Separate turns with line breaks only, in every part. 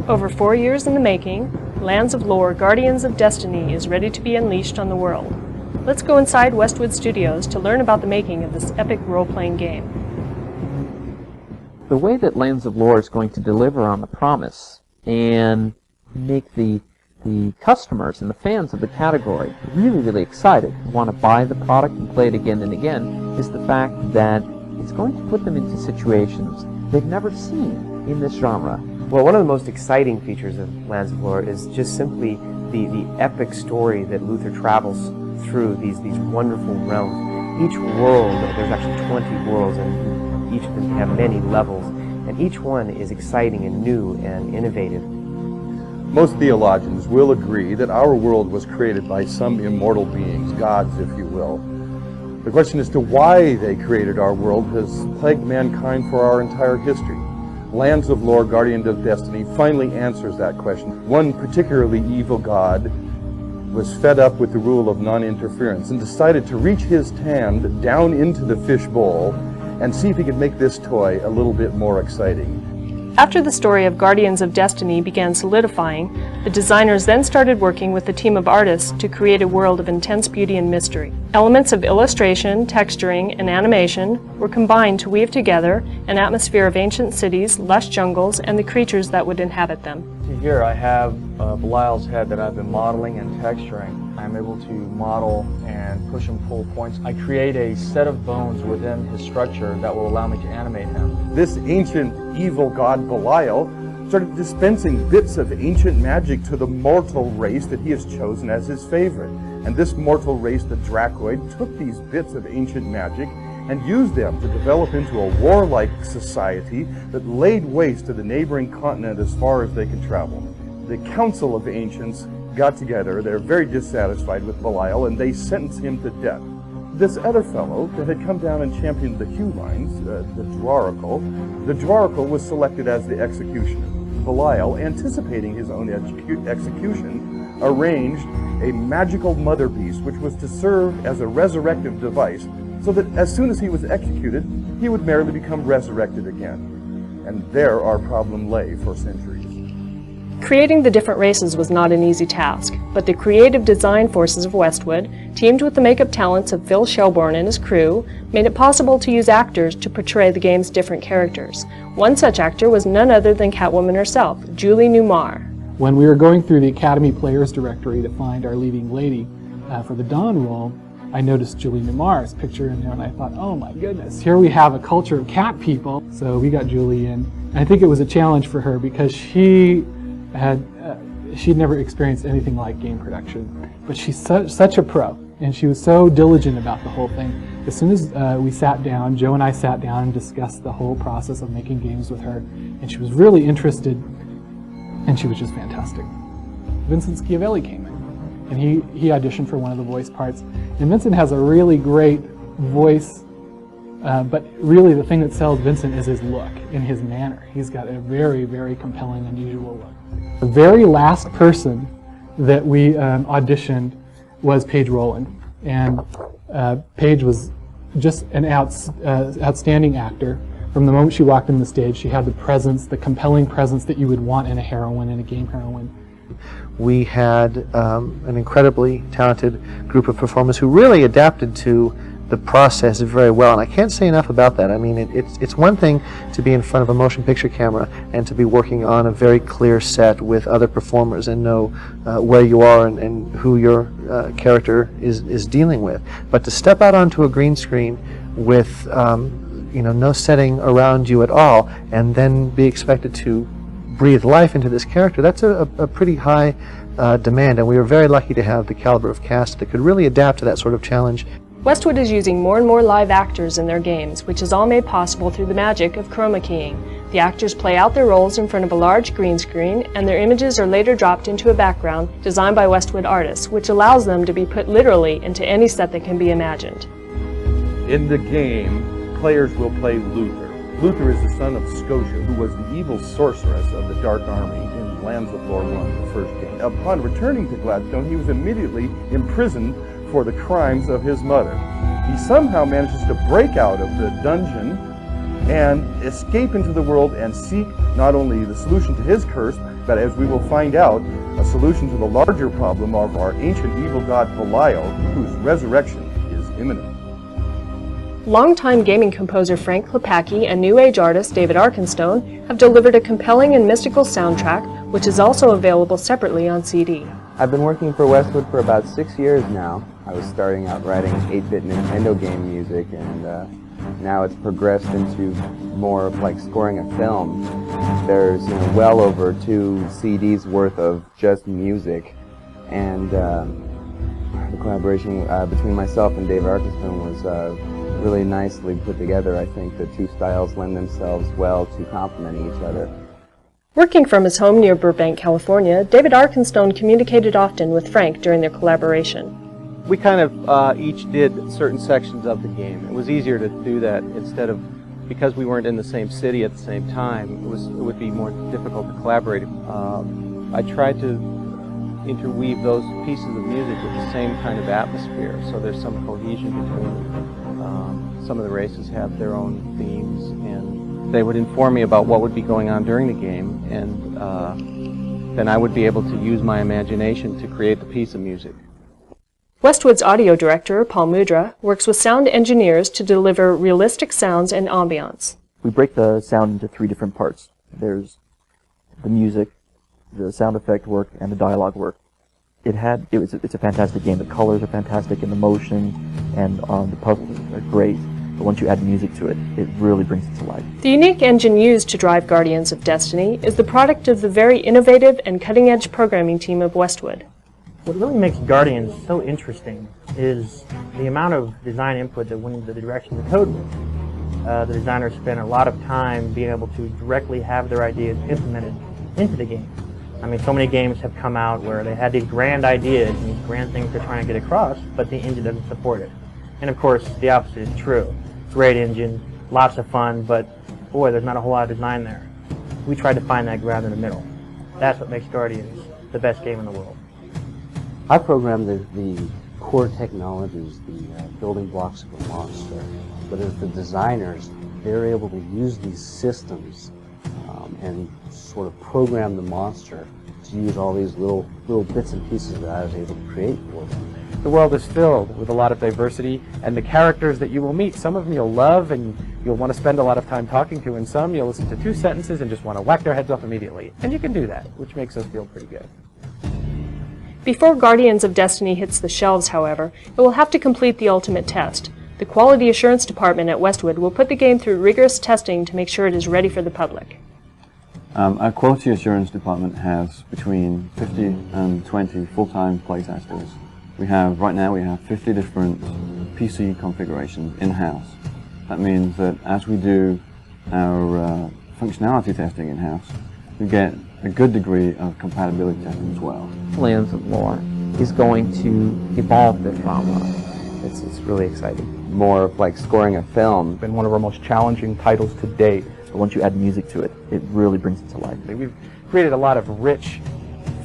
Over 4 years in the making, Lands of Lore Guardians of Destiny is ready to be unleashed on the world. Let's go inside Westwood Studios to learn about the making of this epic role-playing game.
The way that Lands of Lore is going to deliver on the promise and make the customers and the fans of the category really, really excited to want to buy the product and play it again and again is the fact that it's going to put them into situations they've never seen in this genre.
Well, one of the most exciting features of Lands of Lore is just simply the epic story that Luther travels through these wonderful realms. Each world, there's actually 20 worlds, and each of them have many levels, and each one is exciting and new and innovative.
Most theologians will agree that our world was created by some immortal beings, gods if you will. The question as to why they created our world has plagued mankind for our entire history. Lands of Lore, Guardians of Destiny finally answers that question. One particularly evil god was fed up with the rule of non-interference and decided to reach his hand down into the fish bowl and see if he could make this toy a little bit more exciting.
After the story of Guardians of Destiny began solidifying, the designers then started working with a team of artists to create a world of intense beauty and mystery. Elements of illustration, texturing, and animation were combined to weave together an atmosphere of ancient cities, lush jungles, and the creatures that would inhabit them.
Here I have Belial's head that I've been modeling and texturing. I'm able to model and push and pull points. I create a set of bones within his structure that will allow me to animate him.
This ancient evil god Belial started dispensing bits of ancient magic to the mortal race that he has chosen as his favorite. And this mortal race, the Dracoid, took these bits of ancient magic and used them to develop into a warlike society that laid waste to the neighboring continent as far as they could travel. The Council of Ancients got together. They're very dissatisfied with Belial, and they sentenced him to death. This other fellow that had come down and championed the Q lines, the Dwarracle was selected as the executioner. Belial, anticipating his own execution, arranged a magical mother beast which was to serve as a resurrective device so that as soon as he was executed, he would merely become resurrected again. And there our problem lay for centuries.
Creating the different races was not an easy task, but the creative design forces of Westwood, teamed with the makeup talents of Phil Shelbourne and his crew, made it possible to use actors to portray the game's different characters. One such actor was none other than Catwoman herself, Julie Newmar.
When we were going through the Academy Players Directory to find our leading lady for the Dawn role, I noticed Julie Newmar's picture in there, and I thought, oh my goodness, here we have a culture of cat people. So we got Julie in. And I think it was a challenge for her because she'd never experienced anything like game production. But she's such a pro, and she was so diligent about the whole thing. As soon as we sat down, Joe and I sat down and discussed the whole process of making games with her, and she was really interested, and she was just fantastic. Vincent Schiavelli came in, and he auditioned for one of the voice parts. And Vincent has a really great voice, but really the thing that sells Vincent is his look and his manner. He's got a very, very compelling, unusual look. The very last person that we auditioned was Paige Rowland. And Paige was just an outstanding actor. From the moment she walked on the stage, she had the presence, the compelling presence that you would want in a heroine, in a game heroine.
We had an incredibly talented group of performers who really adapted to the process very well, and I can't say enough about that. I mean, it's one thing to be in front of a motion picture camera and to be working on a very clear set with other performers and know where you are and who your character is dealing with. But to step out onto a green screen with no setting around you at all and then be expected to breathe life into this character, that's a pretty high demand, and we were very lucky to have the caliber of cast that could really adapt to that sort of challenge.
Westwood is using more and more live actors in their games, which is all made possible through the magic of chroma keying. The actors play out their roles in front of a large green screen, and their images are later dropped into a background designed by Westwood artists, which allows them to be put literally into any set that can be imagined.
In the game, players will play Luther. Luther is the son of Scotia, who was the evil sorceress of the Dark Army in Lands of Lore 1, the first game. Upon returning to Gladstone, he was immediately imprisoned for the crimes of his mother. He somehow manages to break out of the dungeon and escape into the world and seek not only the solution to his curse, but as we will find out, a solution to the larger problem of our ancient evil god Belial, whose resurrection is imminent.
Longtime gaming composer Frank Klepacki and New Age artist David Arkenstone have delivered a compelling and mystical soundtrack, which is also available separately on CD.
I've been working for Westwood for about 6 years now. I was starting out writing 8-bit Nintendo game music, and now it's progressed into more of like scoring a film. There's well over 2 CDs worth of just music, and the collaboration between myself and Dave Arkenstone was really nicely put together. I think the 2 styles lend themselves well to complementing each other.
Working from his home near Burbank, California, David Arkenstone communicated often with Frank during their collaboration.
We kind of each did certain sections of the game. It was easier to do that instead of, because we weren't in the same city at the same time, it would be more difficult to collaborate. I tried to interweave those pieces of music with the same kind of atmosphere, so there's some cohesion between them. Some of the races have their own themes, and they would inform me about what would be going on during the game, and then I would be able to use my imagination to create the piece of music.
Westwood's audio director, Paul Mudra, works with sound engineers to deliver realistic sounds and ambiance.
We break the sound into 3 different parts. There's the music, the sound effect work, and the dialogue work. It's a fantastic game. The colors are fantastic, and the motion and the puzzles are great. But once you add music to it, it really brings it to life.
The unique engine used to drive Guardians of Destiny is the product of the very innovative and cutting-edge programming team of Westwood.
What really makes Guardians so interesting is the amount of design input that went into the direction the code went. The designers spent a lot of time being able to directly have their ideas implemented into the game. I mean, so many games have come out where they had these grand ideas and these grand things they're trying to get across, but the engine doesn't support it. And of course, the opposite is true. Great engine, lots of fun, but boy, there's not a whole lot of design there. We tried to find that ground in the middle. That's what makes Guardians the best game in the world.
I programmed the core technologies, the building blocks of a monster, but as the designers, they're able to use these systems and sort of program the monster to use all these little bits and pieces that I was able to create for them.
The world is filled with a lot of diversity, and the characters that you will meet, some of them you'll love and you'll want to spend a lot of time talking to, and some you'll listen to 2 sentences and just want to whack their heads off immediately. And you can do that, which makes us feel pretty good.
Before Guardians of Destiny hits the shelves, however, it will have to complete the ultimate test. The Quality Assurance Department at Westwood will put the game through rigorous testing to make sure it is ready for the public.
Our Quality Assurance Department has between 50 and 20 full-time playtesters. Right now we have 50 different PC configurations in-house. That means that as we do our functionality testing in-house, we get a good degree of compatibility testing as well.
Lands of Lore is going to evolve the drama.
It's really exciting. More of like scoring a film.
It's been one of our most challenging titles to date.
But once you add music to it, it really brings it to life.
We've created a lot of rich,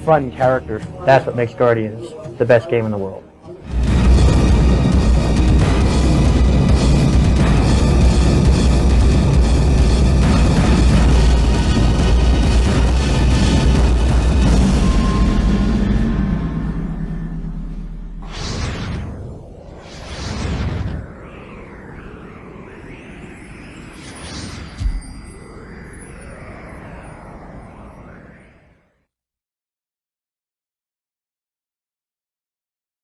fun characters.
That's what makes Guardians the best game in the world.